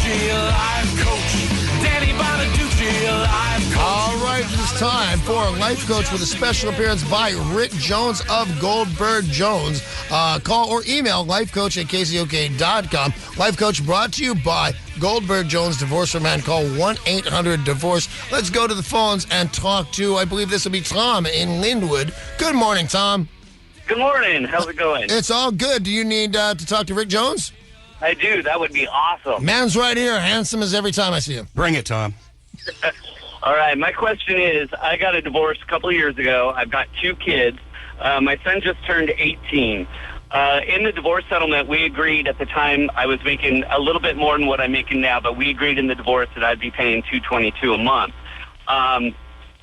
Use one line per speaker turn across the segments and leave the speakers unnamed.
Bonaduce, life coach. Danny Bonaduce, life coach.
All right, it's time for a Life Coach with a special appearance by Rick Jones of Goldberg Jones. Call or email lifecoach@kcok.com. Life Coach brought to you by Goldberg Jones Divorce for Men. Call 1-800-DIVORCE. Let's go to the phones and talk to, I believe this will be Tom in Linwood. Good morning, Tom.
Good morning. How's it going?
It's all good. Do you need to talk to Rick Jones?
I do. That would be awesome.
Man's right here, handsome as every time I see him.
Bring it, Tom.
All right. My question is, I got a divorce a couple of years ago. I've got 2 kids. My son just turned 18. In the divorce settlement, we agreed at the time I was making a little bit more than what I'm making now, but we agreed in the divorce that I'd be paying $222 a month.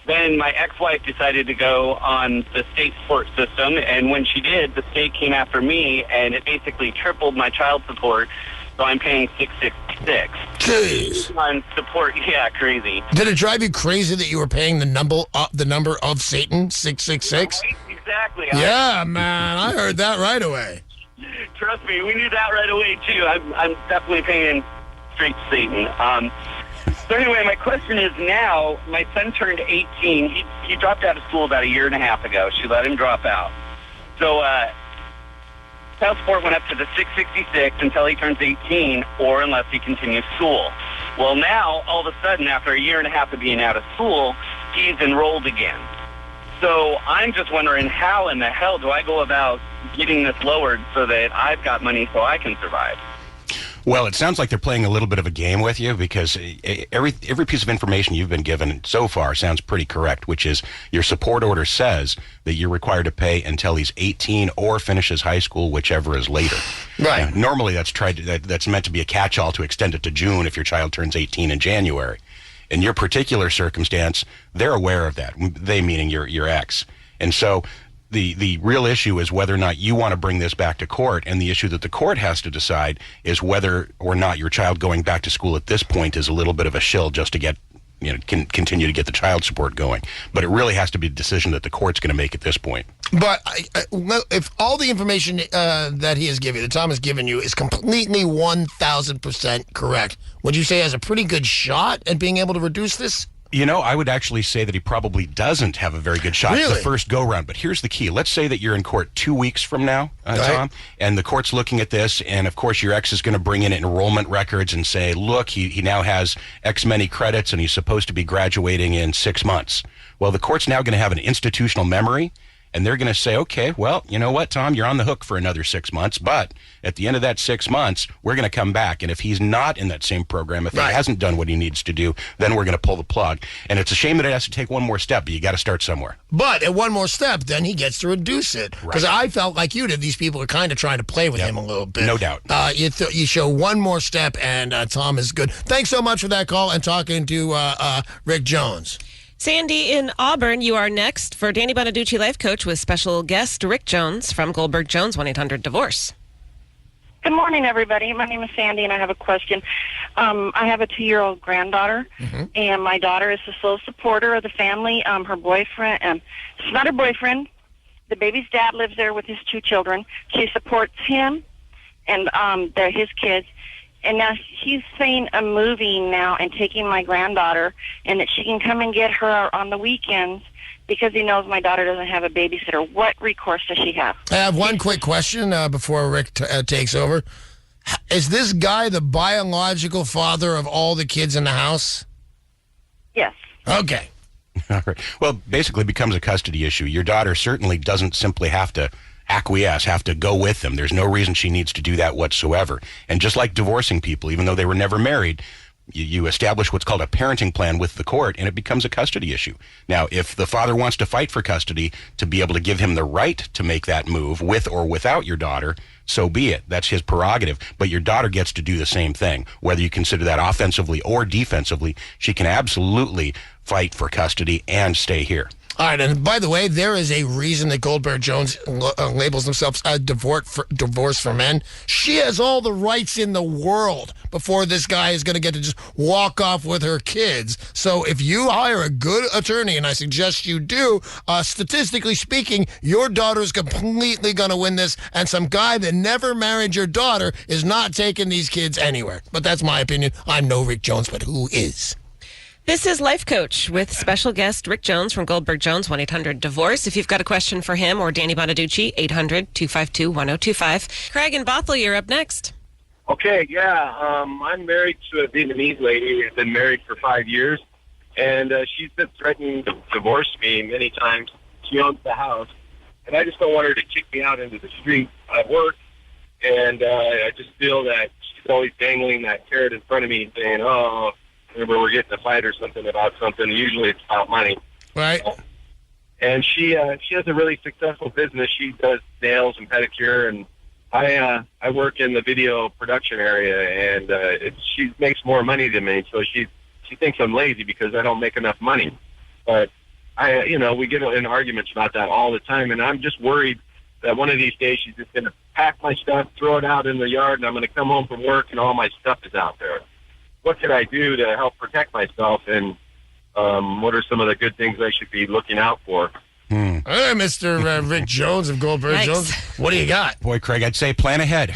Then my ex-wife decided to go on the state support system, and when she did, the state came after me, and it basically tripled my child support, so I'm paying $666.
Jeez.
On support, yeah, crazy.
Did it drive you crazy that you were paying the number of Satan, 666?
Right? Exactly.
Yeah, man, I heard that right away.
Trust me, we knew that right away, too. I'm definitely paying straight Satan. So anyway, my question is now, my son turned 18. He dropped out of school about a year and a half ago. She let him drop out. So child support went up to the $666 until he turns 18 or unless he continues school. Well, now, all of a sudden, after a year and a half of being out of school, he's enrolled again. So I'm just wondering, how in the hell do I go about getting this lowered so that I've got money so I can survive?
Well, it sounds like they're playing a little bit of a game with you because every piece of information you've been given so far sounds pretty correct, which is your support order says that you're required to pay until he's 18 or finishes high school, whichever is later.
Right.
Normally, that's meant to be a catch-all to extend it to June if your child turns 18 in January. In your particular circumstance, they're aware of that, they meaning your ex. And so the real issue is whether or not you want to bring this back to court, and the issue that the court has to decide is whether or not your child going back to school at this point is a little bit of a shill just to get, continue to get the child support going. But it really has to be a decision that the court's going to make at this point.
But if all the information that he has given you, that Tom has given you, is completely 1,000% correct, would you say he has a pretty good shot at being able to reduce this?
I would actually say that he probably doesn't have a very good shot
Really?
the first go-round. But here's the key. Let's say that you're in court 2 weeks from now, Tom, and the court's looking at this, and, of course, your ex is going to bring in enrollment records and say, look, he now has X many credits, and he's supposed to be graduating in 6 months. Well, the court's now going to have an institutional memory, and they're going to say, okay, well, you know what, Tom, you're on the hook for another 6 months, but at the end of that 6 months, we're going to come back. And if he's not in that same program, if he hasn't done what he needs to do, then we're going to pull the plug. And it's a shame that it has to take one more step, but you got to start somewhere.
But at one more step, then he gets to reduce it. Because I felt like you did. These people are kind of trying to play with him a little bit.
No doubt.
You show one more step, and Tom is good. Thanks so much for that call and talking to Rick Jones.
Sandy in Auburn, you are next for Danny Bonaduce Life Coach with special guest Rick Jones from Goldberg Jones, 1-800-DIVORCE.
Good morning, everybody. My name is Sandy, and I have a question. I have a 2-year-old granddaughter, and my daughter is the sole supporter of the family. Her boyfriend, she's not her boyfriend. The baby's dad lives there with his 2 children. She supports him, and they're his kids. And now he's saying I'm moving now and taking my granddaughter, and that she can come and get her on the weekends because he knows my daughter doesn't have a babysitter. What recourse does she have?
I have one quick question before Rick takes over. Is this guy the biological father of all the kids in the house?
Yes.
Okay.
All right. Well, basically it becomes a custody issue. Your daughter certainly doesn't simply have to acquiesce, have to go with them. There's no reason she needs to do that whatsoever. And just like divorcing people, even though they were never married, you establish what's called a parenting plan with the court, and it becomes a custody issue. Now, if the father wants to fight for custody to be able to give him the right to make that move with or without your daughter, so be it. That's his prerogative. But your daughter gets to do the same thing. Whether you consider that offensively or defensively, she can absolutely fight for custody and stay here.
All right, and by the way, there is a reason that Goldberg Jones labels themselves a divorce for men. She has all the rights in the world before this guy is going to get to just walk off with her kids. So if you hire a good attorney, and I suggest you do, statistically speaking, your daughter's completely going to win this, and some guy that never married your daughter is not taking these kids anywhere. But that's my opinion. I'm no Rick Jones, but who is?
This is Life Coach with special guest Rick Jones from Goldberg Jones, 1-800-DIVORCE. If you've got a question for him or Danny Bonaduce, 800-252-1025. Craig and Bothell, you're up next.
Okay, yeah. I'm married to a Vietnamese lady. I've been married for 5 years, and she's been threatening to divorce me many times. She owns the house, and I just don't want her to kick me out into the street. I work, and I just feel that she's always dangling that carrot in front of me saying, oh, remember, we're getting a fight or something about something. Usually it's about money.
Right.
And she has a really successful business. She does nails and pedicure, and I work in the video production area, and she makes more money than me. So she thinks I'm lazy because I don't make enough money. But we get in arguments about that all the time, and I'm just worried that one of these days she's just going to pack my stuff, throw it out in the yard, and I'm going to come home from work and all my stuff is out there. What can I do to help protect myself, and what are some of the good things I should be looking out for?
Hey, Mr. Rick Jones of Goldberg Jones. What do you got?
Boy, Craig, I'd say plan ahead.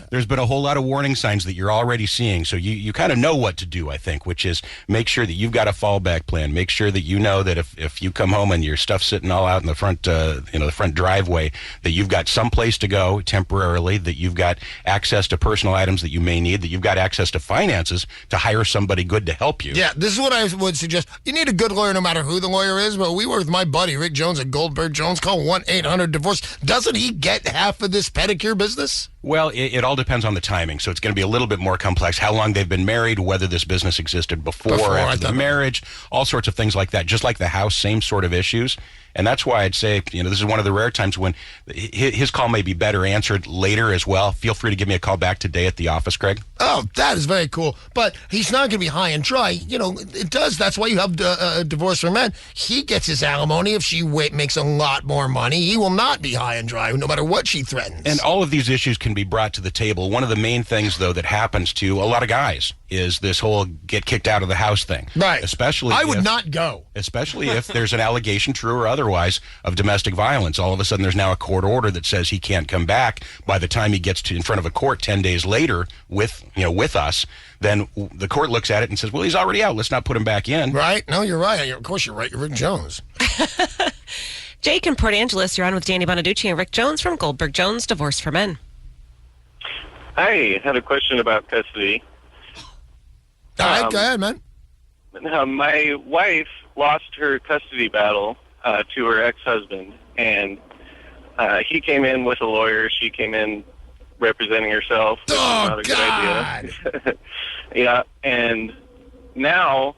There's been a whole lot of warning signs that you're already seeing, so you kind of know what to do, I think, which is make sure that you've got a fallback plan. Make sure that you know that if you come home and your stuff's sitting all out in the front, the front driveway, that you've got some place to go temporarily, that you've got access to personal items that you may need, that you've got access to finances to hire somebody good to help you.
Yeah, this is what I would suggest. You need a good lawyer no matter who the lawyer is, but we work with my buddy Rick Jones at Goldberg Jones. Call 1-800-DIVORCE. Doesn't he get half of this pedicure business?
Well, it all depends on the timing, so it's going to be a little bit more complex. How long they've been married, whether this business existed before or after the marriage, all sorts of things like that. Just like the house, same sort of issues. And that's why I'd say, this is one of the rare times when his call may be better answered later as well. Feel free to give me a call back today at the office, Craig.
Oh, that is very cool. But he's not going to be high and dry. It does. That's why you have divorce for men. He gets his alimony. If she makes a lot more money, he will not be high and dry, no matter what she threatens.
And all of these issues can be brought to the table. One of the main things, though, that happens to a lot of guys is this whole get kicked out of the house thing.
Right.
I
would not go.
Especially if there's an allegation, true or otherwise, of domestic violence. All of a sudden, there's now a court order that says he can't come back. By the time he gets in front of a court 10 days later with us, then the court looks at it and says, well, he's already out. Let's not put him back in.
Right. No, you're right. Of course, you're right. You're Rick Jones.
Jake in Port Angeles, you're on with Danny Bonaduce and Rick Jones from Goldberg Jones, Divorce for Men.
Hi, I had a question about custody.
All right, go ahead, man.
My wife lost her custody battle to her ex-husband, and he came in with a lawyer. She came in representing herself.
Oh,
not a
God.
good idea. Yeah, and now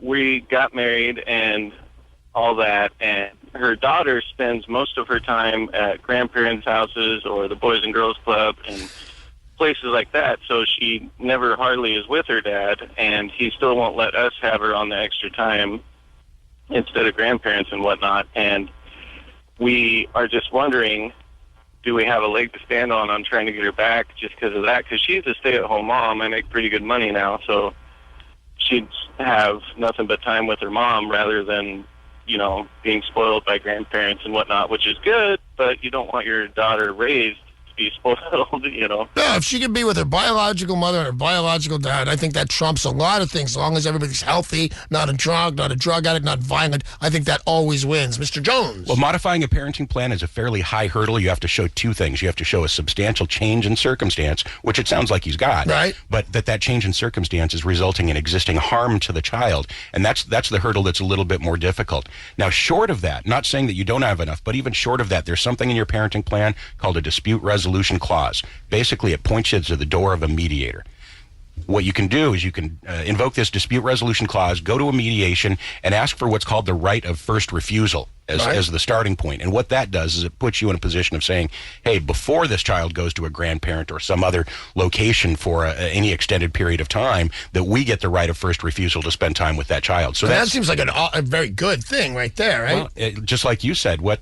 we got married and all that, and her daughter spends most of her time at grandparents' houses or the Boys and Girls Club and places like that, so she never hardly is with her dad, and he still won't let us have her on the extra time instead of grandparents and whatnot. And we are just wondering, do we have a leg to stand on trying to get her back just because of that? Because she's a stay-at-home mom. I make pretty good money now, so she'd have nothing but time with her mom rather than, being spoiled by grandparents and whatnot, which is good, but you don't want your daughter raised to be spoiled,
No, if she can be with her biological mother and her biological dad, I think that trumps a lot of things. As long as everybody's healthy, not a drug addict, not violent, I think that always wins. Mr. Jones.
Well, modifying a parenting plan is a fairly high hurdle. You have to show two things. You have to show a substantial change in circumstance, which it sounds like he's got.
Right.
But that change in circumstance is resulting in existing harm to the child. And that's the hurdle that's a little bit more difficult. Now, short of that, not saying that you don't have enough, but even short of that, there's something in your parenting plan called a dispute resolution clause. Basically, it points you to the door of a mediator. What you can do is you can invoke this dispute resolution clause, go to a mediation, and ask for what's called the right of first refusal. as the starting point. And what that does is it puts you in a position of saying, hey, before this child goes to a grandparent or some other location for any extended period of time, that we get the right of first refusal to spend time with that child. So
that seems like a very good thing right there, right?
Well, just like you said, what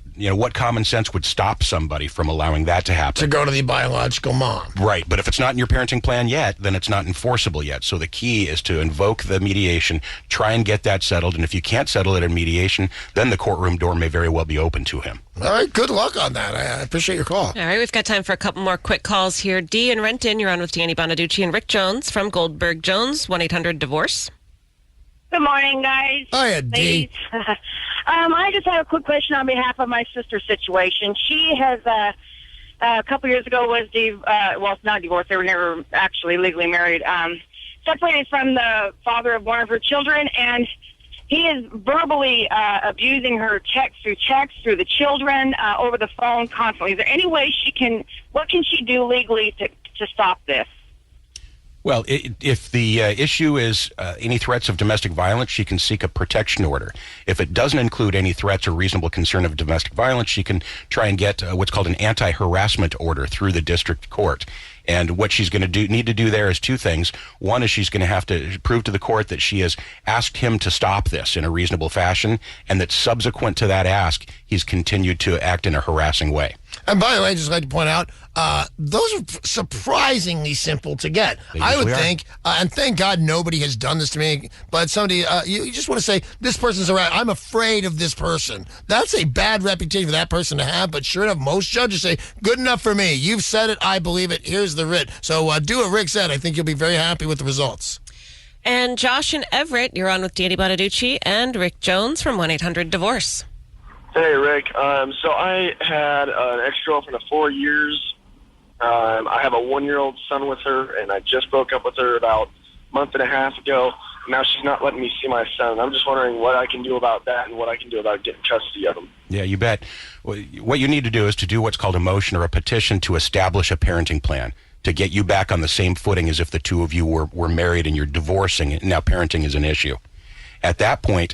common sense would stop somebody from allowing that to happen?
To go to the biological mom.
Right, but if it's not in your parenting plan yet, then it's not enforceable yet. So the key is to invoke the mediation, try and get that settled, and if you can't settle it in mediation, then the courtroom door may very well be open to him.
All right, good luck on that. I appreciate your call.
All right, we've got time for a couple more quick calls here. Dee in Renton, you're on with Danny Bonaduce and Rick Jones from Goldberg Jones, 1-800-DIVORCE.
Good morning, guys.
Hiya, Dee.
I just have a quick question on behalf of my sister's situation. She has, a couple years ago, was, not divorced, they were never actually legally married, separated from the father of one of her children, and he is verbally abusing her through the children, over the phone constantly. Is there any way what can she do legally to stop this?
Well, if the issue is any threats of domestic violence, she can seek a protection order. If it doesn't include any threats or reasonable concern of domestic violence, she can try and get what's called an anti-harassment order through the district court. And what she's going to need to do there is two things. One is she's going to have to prove to the court that she has asked him to stop this in a reasonable fashion, and that subsequent to that ask, he's continued to act in a harassing way.
And by the way, I'd just like to point out, those are surprisingly simple to get. I would think, and thank God nobody has done this to me, but somebody, you just want to say, this person's around, I'm afraid of this person. That's a bad reputation for that person to have, but sure enough, most judges say, good enough for me. You've said it, I believe it, here's the writ. So do what Rick said. I think you'll be very happy with the results.
And Josh and Everett, you're on with Danny Bonaduce and Rick Jones from 1-800-DIVORCE.
Hey, Rick. So I had an ex-girlfriend of 4 years. I have a 1-year-old son with her, and I just broke up with her about a month and a half ago. Now she's not letting me see my son. I'm just wondering what I can do about that and what I can do about getting custody of him.
Yeah, you bet. What you need to do is to do what's called a motion or a petition to establish a parenting plan, to get you back on the same footing as if the two of you were married and you're divorcing, and now parenting is an issue. At that point,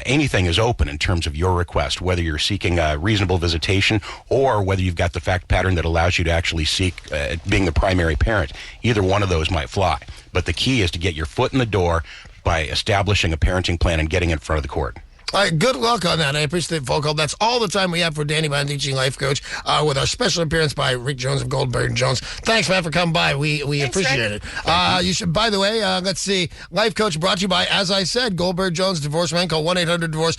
anything is open in terms of your request, whether you're seeking a reasonable visitation or whether you've got the fact pattern that allows you to actually seek being the primary parent. Either one of those might fly. But the key is to get your foot in the door by establishing a parenting plan and getting it in front of the court.
All right, good luck on that. I appreciate the phone call. That's all the time we have for Danny Bonaduce, life coach, with our special appearance by Rick Jones of Goldberg Jones. Thanks, man, for coming by. We appreciate it. You should, by the way, let's see, life coach brought to you by, as I said, Goldberg Jones Divorce Man. Call 1-800-DIVORCE.